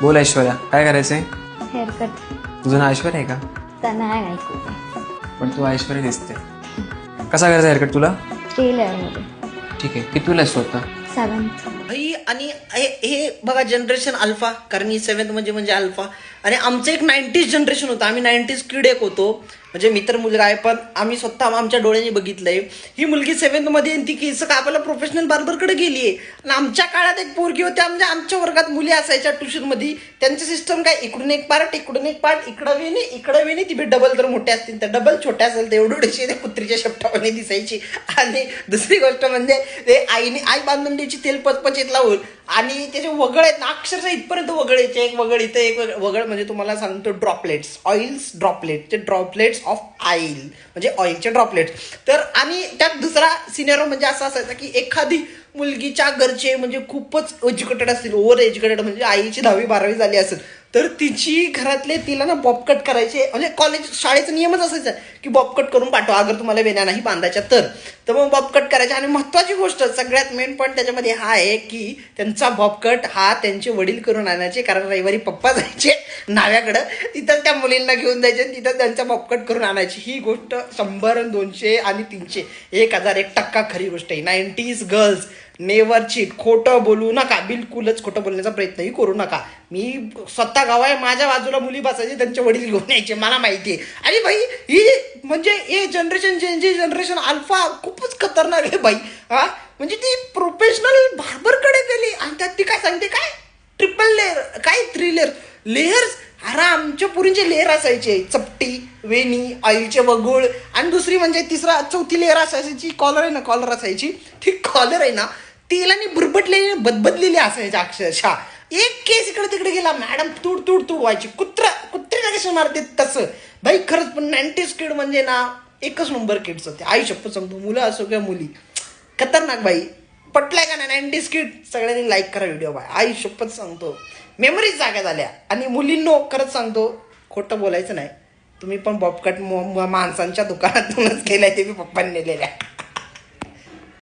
बोल ऐश्वर्या, काय करायचंय? हेअरकट तुझं नाव ऐश्वर्या आहे का? त्यांना आहे ऐकू पण तू ऐश्वर्या दिसते. कसा करायचा हेअरकट तुला? 3 लेअरमध्ये ठीक आहे, कितवीला आहेस तू आता? 7th. भाई आणि हे बघा जनरेशन अल्फा, कारण ही 7th म्हणजे अल्फा. आणि आमचं एक 90s जनरेशन होतं, आम्ही 90s किड एक होतो. म्हणजे मी तर मुलगा आहे, पण आम्ही स्वतः आमच्या डोळ्यांनी बघितलंय. ही मुलगी 7th मध्ये ती केस कापायला प्रोफेशनल बार्बरकडे गेलीये. आणि आमच्या काळात एक पोरगी होती, म्हणजे आमच्या वर्गात मुली असायच्या ट्युशनमध्ये. त्यांचं सिस्टम काय, इकडून एक पार्ट इकडून एक पार्ट, इकडं वेणी ती डबल जर मोठ्या असतील तर डबल छोट्या असेल तर एवढीशी ते कुत्रीच्या शेपटामध्ये दिसायची. आणि दुसरी गोष्ट म्हणजे ते आई बांधून द्यायची तेल पचपचीत लावून. आणि त्याचे वगळ आहेत ना, अक्षरशः इथपर्यंत वगळायचे, एक वगळ इथं एक वगळ, म्हणजे तुम्हाला सांगतो ड्रॉपलेट्स, ऑइल्स ड्रॉपलेट, ते ड्रॉपलेट्स ऑफ ऑइल म्हणजे ऑइलचे ड्रॉपलेट्स. तर आणि त्यात दुसरा सिनेरो म्हणजे असा असायचा की एखादी मुलगीच्या घरचे म्हणजे खूपच एज्युकेटेड असतील, ओव्हर एज्युकेटेड, म्हणजे आईची 10वी 12वी झाली असेल तर तिची घरातले तिला ना बॉबकट करायचे. म्हणजे कॉलेज शाळेचा नियमच असायचा की बॉबकट करून पाठवा अगर तुम्हाला वेण्या नाही बांधायच्या तर मग बॉबकट करायचे. आणि महत्वाची गोष्ट, सगळ्यात मेन पॉईंट त्याच्यामध्ये हा आहे की त्यांचा बॉबकट हा त्यांचे वडील करून आणायचे, कारण रविवारी पप्पा जायचे नाव्याकडं, तिथं त्या मुलींना घेऊन जायचे, तिथं त्यांचा बॉबकट करून आणायची. ही गोष्ट 100, 200 आणि 300, 1001% खरी गोष्ट आहे. 90s girls never cheat. खोटं बोलू नका, बिलकुलच खोटं बोलण्याचा प्रयत्नही करू नका. मी स्वतः गाव आहे, माझ्या बाजूला मुली बसायची, त्यांचे वडील घेऊन यायचे, मला माहिती आहे. आणि भाई ही म्हणजे हे जनरेशन अल्फा खूपच खतरनाक आहे भाई. हा म्हणजे ती प्रोफेशनल बार्बरकडे गेली आणि त्यात ती काय सांगते, काय ट्रिपल लेअर, काय 3 लेअर्स. अरे आमच्या पुरींचे लेअर असायचे, चपटी, वेणी, ऑइलचे वगुळ, आणि दुसरी म्हणजे चौथी लेअर असायची, कॉलर आहे ना, कॉलर असायची. ती कॉलर आहे ना, तिला बुरबटलेली बदबदलेली असायची अक्षरशः. एक केस इकडे तिकडे गेला, मॅडम तुड व्हायची. कुत्रीला कसं मारते तसं भाई. खरंच पण 90s किड म्हणजे ना एकच नंबर किड्स होते. आई शप्पथ सांगतो, मुलं असो किंवा मुली, खतरनाक भाई. पटलाय का नाही 90s किड? सगळ्यांनी लाईक करा व्हिडिओ भाई. आई शप्पथ सांगतो, मेमरीज जाग्या झाल्या. आणि मुलींनो खरंच सांगतो, खोटं बोलायचं नाही, तुम्ही पण बॉबकट माणसांच्या दुकानातूनच केलाय, ते मी पप्पांनी नेलेल्या.